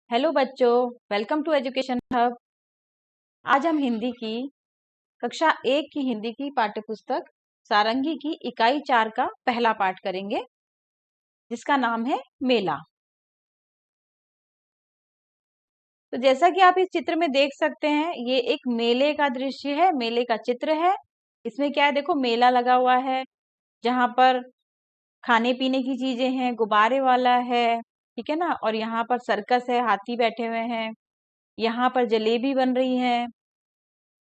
Hello बच्चों, welcome to education hub. आज हम हिंदी की कक्षा 1 की हिंदी की पाठ्यपुस्तक सारंगी की इकाई 4 का पहला पाठ करेंगे, जिसका नाम है मेला। तो जैसा कि आप इस चित्र में देख सकते हैं, ये एक मेले का दृश्य है, मेले का चित्र है। इसमें क्या है, देखो मेला लगा हुआ है, जहां पर खाने पीने की चीजें हैं, गुब्बारे वाला है, ठीक है ना। और यहाँ पर सर्कस है, हाथी बैठे हुए हैं, यहाँ पर जलेबी बन रही है,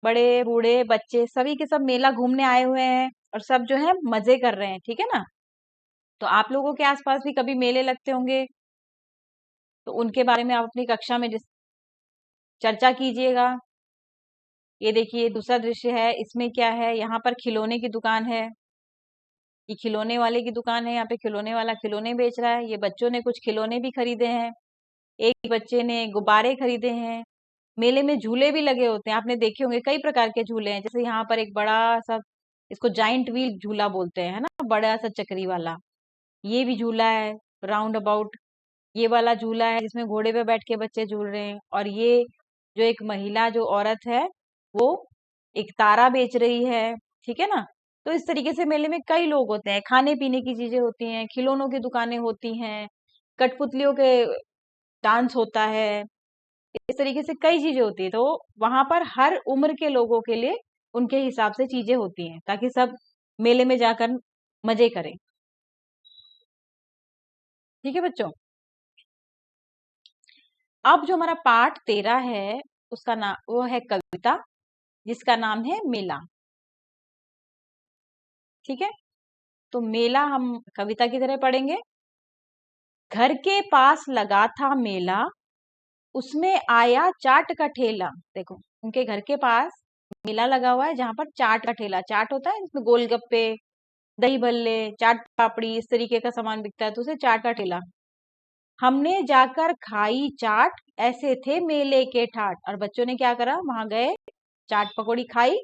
बड़े बूढ़े बच्चे सभी के सब मेला घूमने आए हुए हैं और सब जो है मजे कर रहे हैं, ठीक है ना। तो आप लोगों के आसपास भी कभी मेले लगते होंगे, तो उनके बारे में आप अपनी कक्षा में चर्चा कीजिएगा। ये देखिए दूसरा दृश्य है, इसमें क्या है, यहाँ पर खिलौने की दुकान है। ये खिलौने वाले की दुकान है, यहाँ पे खिलौने वाला खिलौने बेच रहा है। ये बच्चों ने कुछ खिलौने भी खरीदे हैं, एक बच्चे ने गुब्बारे खरीदे हैं। मेले में झूले भी लगे होते हैं, आपने देखे होंगे, कई प्रकार के झूले हैं। जैसे यहाँ पर एक बड़ा सा, इसको जाइंट व्हील झूला बोलते हैं, है ना, बड़ा सा चक्री वाला। ये भी झूला है, राउंड अबाउट। ये वाला झूला है जिसमें घोड़े पे बैठ के बच्चे झूल रहे हैं। और ये जो एक महिला, जो औरत है, वो एक तारा बेच रही है, ठीक है ना। तो इस तरीके से मेले में कई लोग होते हैं, खाने पीने की चीजें होती हैं, खिलौनों की दुकानें होती हैं, कठपुतलियों के डांस होता है, इस तरीके से कई चीजें होती है। तो वहां पर हर उम्र के लोगों के लिए उनके हिसाब से चीजें होती हैं, ताकि सब मेले में जाकर मजे करें। ठीक है बच्चों, अब जो हमारा पाठ 13 है, उसका नाम वो है कविता, जिसका नाम है मेला। ठीक है, तो मेला हम कविता की तरह पढ़ेंगे। घर के पास लगा था मेला, उसमें आया चाट का ठेला। देखो, उनके घर के पास मेला लगा हुआ है, जहां पर चाट का ठेला, चाट होता है जिसमें गोलगप्पे, दही भल्ले, चाट पापड़ी, इस तरीके का सामान बिकता है, तो उसे चाट का ठेला। हमने जाकर खाई चाट, ऐसे थे मेले के ठाट। और बच्चों ने क्या करा, वहां गए, चाट पकौड़ी खाई।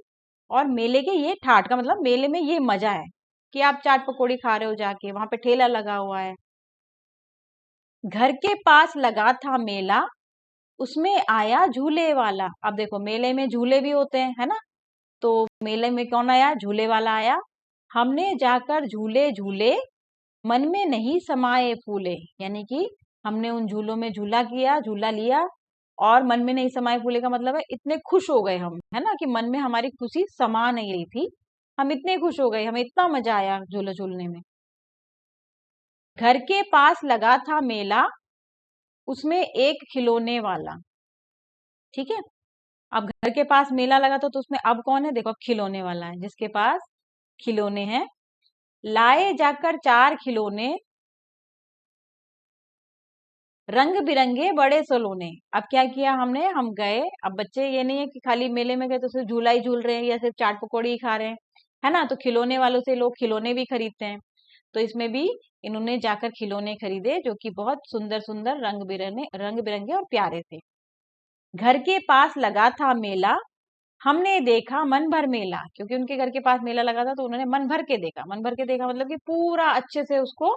और मेले के ये ठाट का मतलब मेले में ये मजा है कि आप चाट पकौड़ी खा रहे हो, जाके वहां पे ठेला लगा हुआ है। घर के पास लगा था मेला, उसमें आया झूले वाला। अब देखो, मेले में झूले भी होते हैं, है ना। तो मेले में कौन आया, झूले वाला आया। हमने जाकर झूले झूले, मन में नहीं समाये फूले। यानी कि हमने उन झूलों में झूला किया, झूला लिया, और मन में नहीं समाये फूले का मतलब है इतने खुश हो गए हम, है ना, कि मन में हमारी खुशी समा नहीं रही थी, हम इतने खुश हो गए, हमें इतना मजा आया झूला झूलने में। घर के पास लगा था मेला, उसमें एक खिलौने वाला। ठीक है, अब घर के पास मेला लगा था, तो उसमें अब कौन है, देखो, अब खिलौने वाला है, जिसके पास खिलौने हैं। लाए जाकर चार खिलौने, रंग बिरंगे बड़े सलोने। अब क्या किया हमने, हम गए, अब बच्चे ये नहीं है कि खाली मेले में गए तो सिर्फ झूला ही झूल रहे हैं या सिर्फ चाट पकौड़ी ही खा रहे हैं, है ना। तो खिलौने वालों से लोग खिलौने भी खरीदते हैं, तो इसमें भी इन्होंने जाकर खिलौने खरीदे, जो कि बहुत सुंदर सुंदर रंग बिरंगे और प्यारे थे। घर के पास लगा था मेला, हमने देखा मन भर मेला। क्योंकि उनके घर के पास मेला लगा था, तो उन्होंने मन भर के देखा। मन भर के देखा मतलब कि पूरा अच्छे से उसको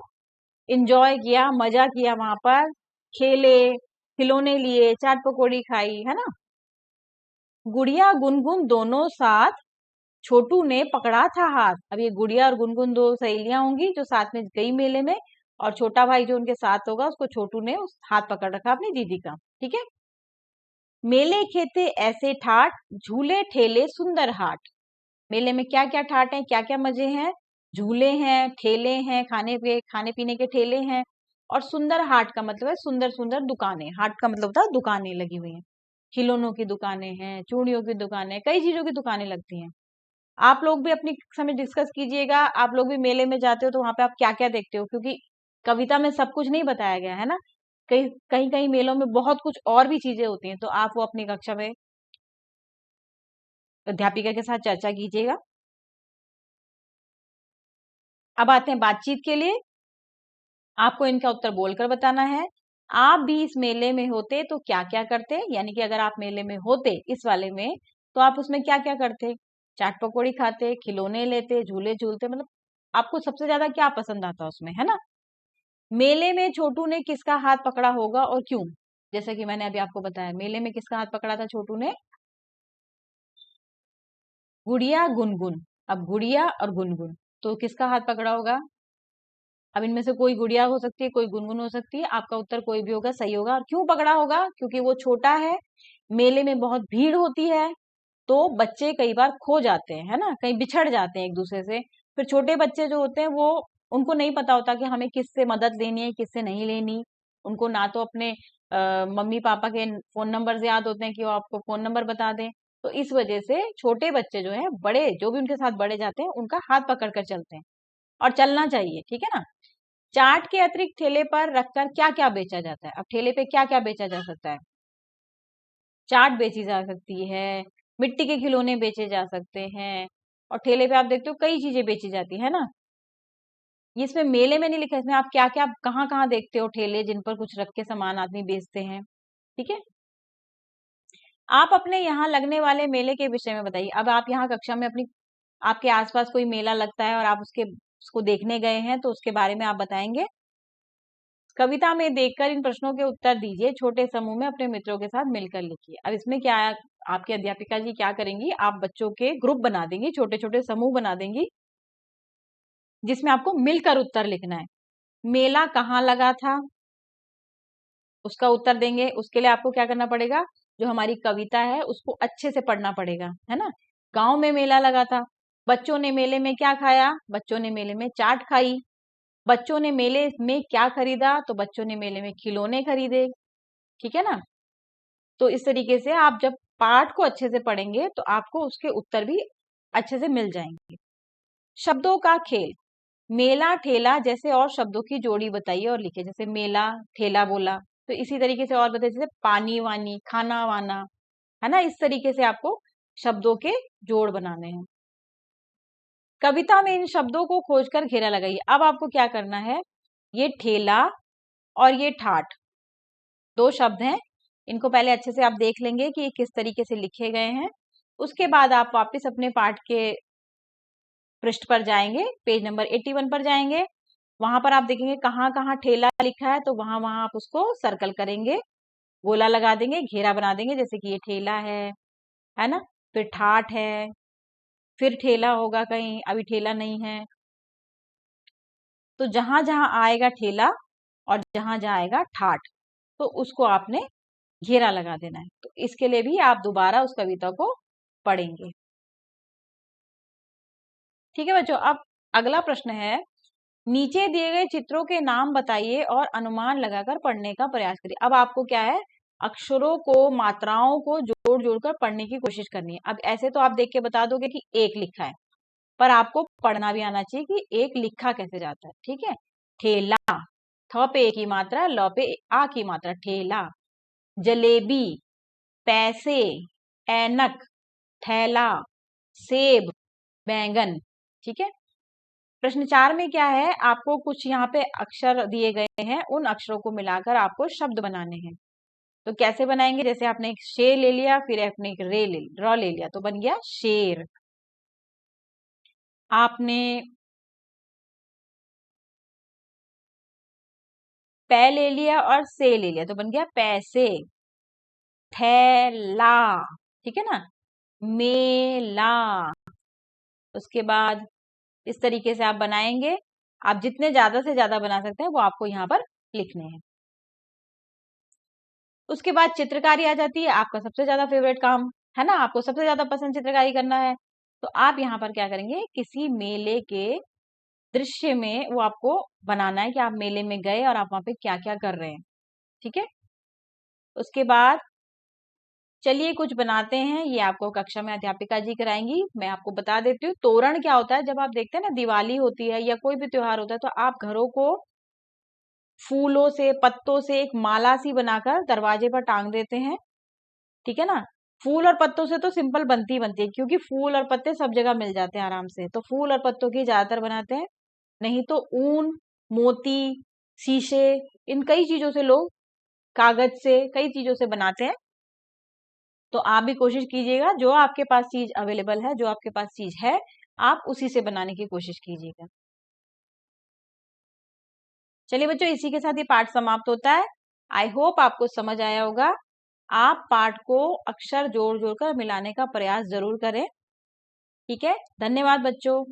एंजॉय किया, मजा किया, वहां पर खेले, खिलौने लिए, चाट पकौड़ी खाई, है ना। गुड़िया गुनगुन दोनों साथ, छोटू ने पकड़ा था हाथ। अब ये गुड़िया और गुनगुन दो सहेलियां होंगी जो साथ में गई मेले में, और छोटा भाई जो उनके साथ होगा, उसको छोटू ने उस हाथ पकड़ रखा अपनी दीदी का। ठीक है, मेले खेते ऐसे ठाट, झूले ठेले सुंदर हाट। मेले में क्या क्या ठाट है, क्या क्या मजे हैं, झूले हैं, ठेले हैं, खाने पीने के ठेले हैं, और सुंदर हाट का मतलब है सुंदर सुंदर दुकानें। हाट का मतलब होता है दुकानें लगी हुई हैं, खिलौनों की दुकानें हैं, चूड़ियों की दुकानें, कई चीजों की दुकानें लगती हैं। आप लोग भी अपनी समय डिस्कस कीजिएगा, आप लोग भी मेले में जाते हो तो वहां पे आप क्या क्या देखते हो, क्योंकि कविता में सब कुछ नहीं बताया गया है ना। कहीं कहीं कहीं मेलों में बहुत कुछ और भी चीजें होती हैं, तो आप वो अपनी कक्षा में अध्यापिका के साथ चर्चा कीजिएगा। अब आते हैं बातचीत के लिए, आपको इनका उत्तर बोलकर बताना है। आप भी इस मेले में होते तो क्या क्या करते, यानी कि अगर आप मेले में होते इस वाले में, तो आप उसमें क्या क्या करते, चाट पकौड़ी खाते, खिलौने लेते, झूले झूलते, मतलब आपको सबसे ज्यादा क्या पसंद आता उसमें, है ना। मेले में छोटू ने किसका हाथ पकड़ा होगा और क्यों। जैसा कि मैंने अभी आपको बताया, मेले में किसका हाथ पकड़ा था छोटू ने? गुड़िया गुनगुन। अब गुड़िया और गुनगुन, तो किसका हाथ पकड़ा होगा? अब इनमें से कोई गुड़िया हो सकती है, कोई गुनगुन हो सकती है। आपका उत्तर कोई भी होगा, सही होगा। और क्यों पकड़ा होगा? क्योंकि वो छोटा है, मेले में बहुत भीड़ होती है, तो बच्चे कई बार खो जाते हैं, है ना, कहीं बिछड़ जाते हैं एक दूसरे से। फिर छोटे बच्चे जो होते हैं वो, उनको नहीं पता होता कि हमें किससे मदद लेनी है, किससे नहीं लेनी। उनको ना तो अपने मम्मी पापा के फोन नंबर याद होते हैं कि वो आपको फोन नंबर बता दें। तो इस वजह से छोटे बच्चे जो है, बड़े जो भी उनके साथ बड़े जाते हैं उनका हाथ पकड़ कर चलते हैं, और चलना चाहिए, ठीक है ना। चाट के अतिरिक्त ठेले पर रखकर क्या क्या बेचा जाता है? अब ठेले पे क्या क्या बेचा जा सकता है? चाट बेची जा सकती है, मिट्टी के खिलौने बेचे जा सकते हैं, और ठेले पे आप देखते हो कई चीजें बेची जाती है ना। ये इसमें मेले में नहीं लिखा है, इसमें आप क्या क्या कहाँ कहाँ देखते हो ठेले जिन पर कुछ रख के सामान आदमी बेचते हैं, ठीक है। आप अपने यहाँ लगने वाले मेले के विषय में बताइए। अब आप यहाँ कक्षा में अपनी, आपके आसपास कोई मेला लगता है और आप उसको देखने गए हैं, तो उसके बारे में आप बताएंगे। कविता में देखकर इन प्रश्नों के उत्तर दीजिए, छोटे समूह में अपने मित्रों के साथ मिलकर लिखिए। अब इसमें क्या है, आपकी अध्यापिका जी क्या करेंगी, आप बच्चों के ग्रुप बना देंगी, छोटे छोटे समूह बना देंगी, जिसमें आपको मिलकर उत्तर लिखना है। मेला कहाँ लगा था, उसका उत्तर देंगे। उसके लिए आपको क्या करना पड़ेगा, जो हमारी कविता है उसको अच्छे से पढ़ना पड़ेगा, है ना। गांव में मेला लगा था। बच्चों ने मेले में क्या खाया? बच्चों ने मेले में चाट खाई। बच्चों ने मेले में क्या खरीदा? तो बच्चों ने मेले में खिलौने खरीदे, ठीक है ना। तो इस तरीके से आप जब पाठ को अच्छे से पढ़ेंगे तो आपको उसके उत्तर भी अच्छे से मिल जाएंगे। शब्दों का खेल, मेला ठेला जैसे और शब्दों की जोड़ी बताइए और लिखिए। जैसे मेला ठेला बोला, तो इसी तरीके से और बताइए, जैसे पानी वानी, खाना वाना, है ना। इस तरीके से आपको शब्दों के जोड़ बनाने हैं। कविता में इन शब्दों को खोजकर घेरा लगाइए। अब आपको क्या करना है, ये ठेला और ये ठाठ दो शब्द हैं, इनको पहले अच्छे से आप देख लेंगे कि ये किस तरीके से लिखे गए हैं। उसके बाद आप वापस अपने पाठ के पृष्ठ पर जाएंगे, पेज नंबर 81 पर जाएंगे। वहां पर आप देखेंगे कहाँ कहाँ ठेला लिखा है, तो वहां वहां आप उसको सर्कल करेंगे, गोला लगा देंगे, घेरा बना देंगे। जैसे कि ये ठेला है ना, फिर ठाठ है, फिर ठेला होगा कहीं, अभी ठेला नहीं है। तो जहां जहां आएगा ठेला और जहां जहां आएगा ठाठ, तो उसको आपने घेरा लगा देना है। तो इसके लिए भी आप दोबारा उस कविता को पढ़ेंगे, ठीक है बच्चों। अब अगला प्रश्न है, नीचे दिए गए चित्रों के नाम बताइए और अनुमान लगाकर पढ़ने का प्रयास करिए। अब आपको क्या है, अक्षरों को, मात्राओं को जोड़ जोड़कर पढ़ने की कोशिश करनी है। अब ऐसे तो आप देख के बता दोगे कि एक लिखा है, पर आपको पढ़ना भी आना चाहिए कि एक लिखा कैसे जाता है, ठीक है। ठेला, थ पे ए की मात्रा, ल पे आ की मात्रा, ठेला। जलेबी, पैसे, ऐनक, थैला, सेब, बैंगन, ठीक है। प्रश्न 4 में क्या है, आपको कुछ यहाँ पे अक्षर दिए गए हैं, उन अक्षरों को मिलाकर आपको शब्द बनाने हैं। तो कैसे बनाएंगे, जैसे आपने एक शे ले लिया, फिर आपने एक र ले लिया, तो बन गया शेर। आपने पै ले लिया और से ले लिया, तो बन गया पैसे। थैला, ठीक है ना, मेला। उसके बाद इस तरीके से आप बनाएंगे। आप जितने ज्यादा से ज्यादा बना सकते हैं वो आपको यहाँ पर लिखने हैं। उसके बाद चित्रकारी आ जाती है, आपका सबसे ज्यादा फेवरेट काम, है ना, आपको सबसे ज्यादा पसंद चित्रकारी करना है। तो आप यहाँ पर क्या करेंगे, किसी मेले के दृश्य में वो आपको बनाना है कि आप मेले में गए और आप वहां पे क्या क्या कर रहे हैं, ठीक है। उसके बाद चलिए कुछ बनाते हैं, ये आपको कक्षा में अध्यापिका जी कराएंगी। मैं आपको बता देती हूँ, तोरण क्या होता है। जब आप देखते हैं ना, दिवाली होती है या कोई भी त्योहार होता है, तो आप घरों को फूलों से, पत्तों से एक माला सी बनाकर दरवाजे पर टांग देते हैं, ठीक है ना। फूल और पत्तों से तो सिंपल बनती है, क्योंकि फूल और पत्ते सब जगह मिल जाते हैं आराम से, तो फूल और पत्तों की ज्यादातर बनाते हैं। नहीं तो ऊन, मोती, शीशे, इन कई चीजों से लोग, कागज से, कई चीजों से बनाते हैं। तो आप भी कोशिश कीजिएगा, जो आपके पास चीज अवेलेबल है, जो आपके पास चीज है, आप उसी से बनाने की कोशिश कीजिएगा। चलिए बच्चों, इसी के साथ ये पाठ समाप्त होता है। आई होप आपको समझ आया होगा। आप पाठ को अक्षर जोड़ जोड़ कर मिलाने का प्रयास जरूर करें। ठीक है, धन्यवाद बच्चों।